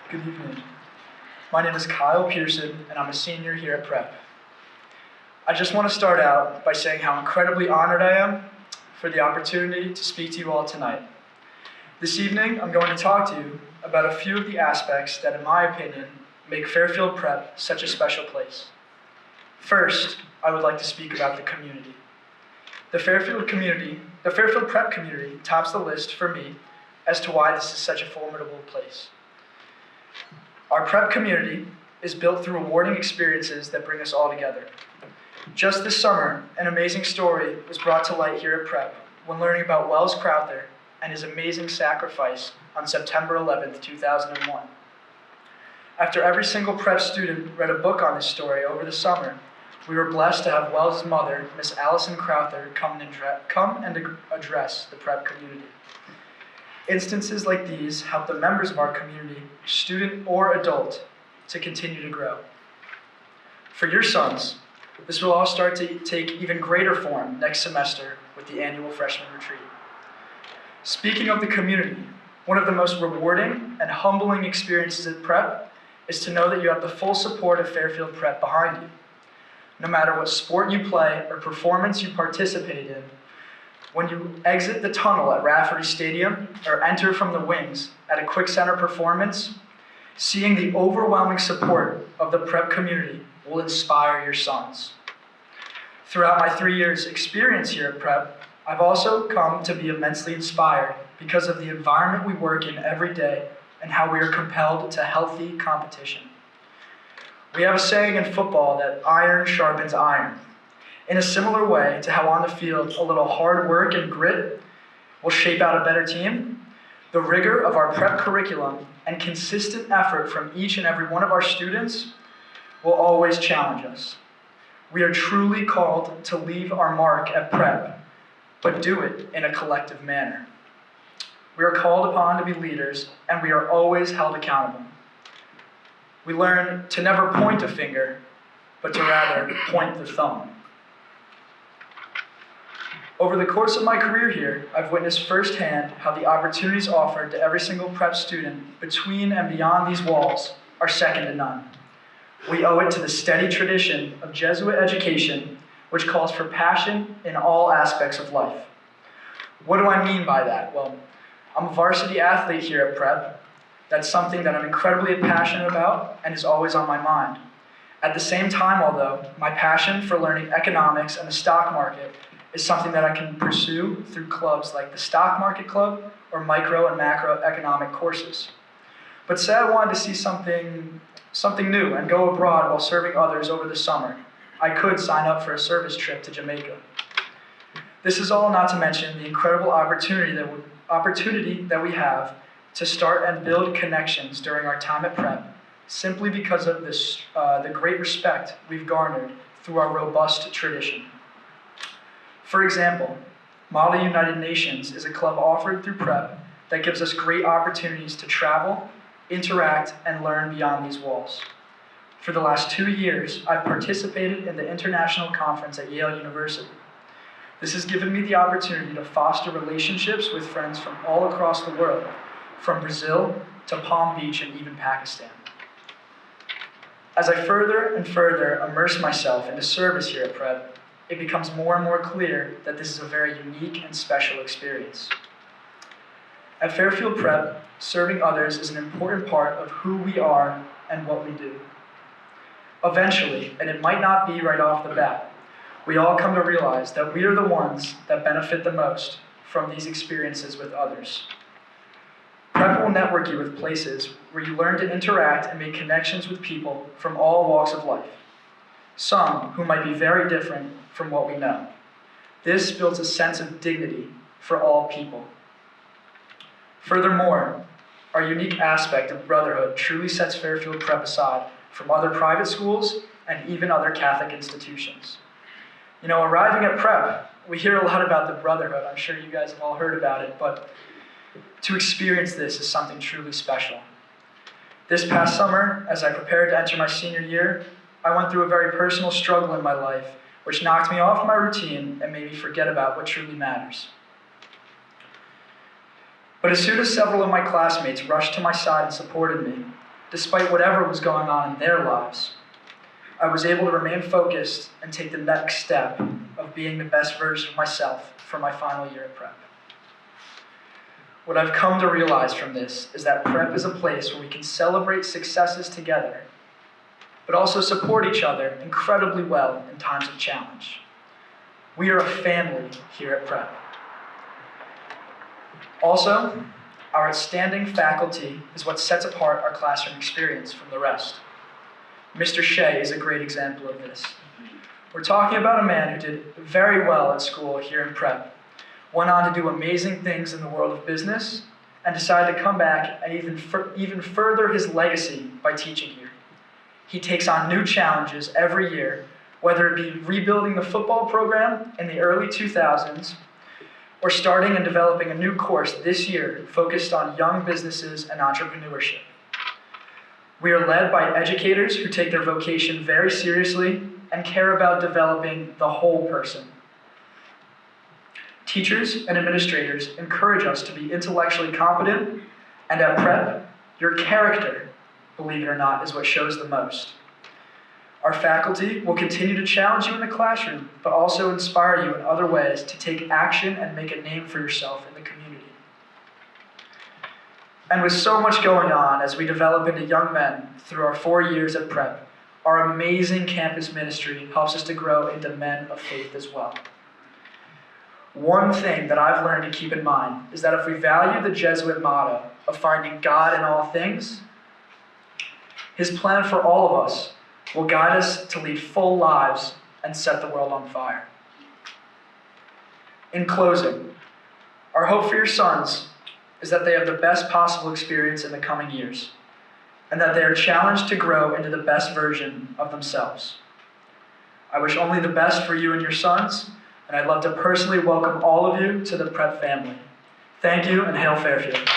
Good evening. My name is Kyle Pearson, and I'm a senior here at Prep. I just want to start out by saying how incredibly honored I am for the opportunity to speak to you all tonight. This evening, I'm going to talk to you about a few of the aspects that, in my opinion, make Fairfield Prep such a special place. First, I would like to speak about the community. The Fairfield Prep community tops the list for me as to why this is such a formidable place. Our prep community is built through rewarding experiences that bring us all together. Just this summer, an amazing story was brought to light here at Prep when learning about Wells Crowther and his amazing sacrifice on September 11th, 2001. After every single Prep student read a book on this story over the summer, we were blessed to have Wells' mother, Miss Allison Crowther, come and address the Prep community. Instances like these help the members of our community, student or adult, to continue to grow. For your sons, this will all start to take even greater form next semester with the annual freshman retreat. Speaking of the community, one of the most rewarding and humbling experiences at Prep is to know that you have the full support of Fairfield Prep behind you. No matter what sport you play or performance you participate in, when you exit the tunnel at Rafferty Stadium or enter from the wings at a Quick Center performance, seeing the overwhelming support of the Prep community will inspire your sons. Throughout my 3 years experience here at Prep, I've also come to be immensely inspired because of the environment we work in every day and how we are compelled to healthy competition. We have a saying in football that iron sharpens iron. In a similar way to how on the field a little hard work and grit will shape out a better team, the rigor of our Prep curriculum and consistent effort from each and every one of our students will always challenge us. We are truly called to leave our mark at Prep, but do it in a collective manner. We are called upon to be leaders, and we are always held accountable. We learn to never point a finger, but to rather point the thumb. Over the course of my career here, I've witnessed firsthand how the opportunities offered to every single Prep student between and beyond these walls are second to none. We owe it to the steady tradition of Jesuit education, which calls for passion in all aspects of life. What do I mean by that? Well, I'm a varsity athlete here at Prep. That's something that I'm incredibly passionate about and is always on my mind. At the same time, although, my passion for learning economics and the stock market is something that I can pursue through clubs like the Stock Market Club or micro and macroeconomic courses. But say I wanted to see something new and go abroad while serving others over the summer, I could sign up for a service trip to Jamaica. This is all not to mention the incredible opportunity that we have to start and build connections during our time at Prep, simply because of the great respect we've garnered through our robust tradition. For example, Model United Nations is a club offered through Prep that gives us great opportunities to travel, interact, and learn beyond these walls. For the last 2 years, I've participated in the International Conference at Yale University. This has given me the opportunity to foster relationships with friends from all across the world, from Brazil to Palm Beach and even Pakistan. As I further and further immerse myself into service here at Prep, it becomes more and more clear that this is a very unique and special experience. At Fairfield Prep, serving others is an important part of who we are and what we do. Eventually, and it might not be right off the bat, we all come to realize that we are the ones that benefit the most from these experiences with others. Prep will network you with places where you learn to interact and make connections with people from all walks of life, some who might be very different from what we know. This builds a sense of dignity for all people. Furthermore, our unique aspect of brotherhood truly sets Fairfield Prep aside from other private schools and even other Catholic institutions. You know, arriving at Prep, we hear a lot about the brotherhood. I'm sure you guys have all heard about it, but to experience this is something truly special. This past summer, as I prepared to enter my senior year, I went through a very personal struggle in my life, which knocked me off my routine and made me forget about what truly matters. But as soon as several of my classmates rushed to my side and supported me, despite whatever was going on in their lives, I was able to remain focused and take the next step of being the best version of myself for my final year at prep. What I've come to realize from this is that prep is a place where we can celebrate successes together, but also support each other incredibly well in times of challenge. We are a family here at prep. Also, our outstanding faculty is what sets apart our classroom experience from the rest. Mr. Shea is a great example of this. We're talking about a man who did very well at school here in prep, went on to do amazing things in the world of business, and decided to come back and even further his legacy by teaching here. He takes on new challenges every year, whether it be rebuilding the football program in the early 2000s, or starting and developing a new course this year focused on young businesses and entrepreneurship. We are led by educators who take their vocation very seriously and care about developing the whole person. Teachers and administrators encourage us to be intellectually competent, and at prep, your character, believe it or not, is what shows the most. Our faculty will continue to challenge you in the classroom, but also inspire you in other ways to take action and make a name for yourself in the community. And with so much going on as we develop into young men through our 4 years at prep, our amazing campus ministry helps us to grow into men of faith as well. One thing that I've learned to keep in mind is that if we value the Jesuit motto of finding God in all things, His plan for all of us will guide us to lead full lives and set the world on fire. In closing, our hope for your sons is that they have the best possible experience in the coming years, and that they are challenged to grow into the best version of themselves. I wish only the best for you and your sons, and I'd love to personally welcome all of you to the Prep family. Thank you, and hail Fairfield.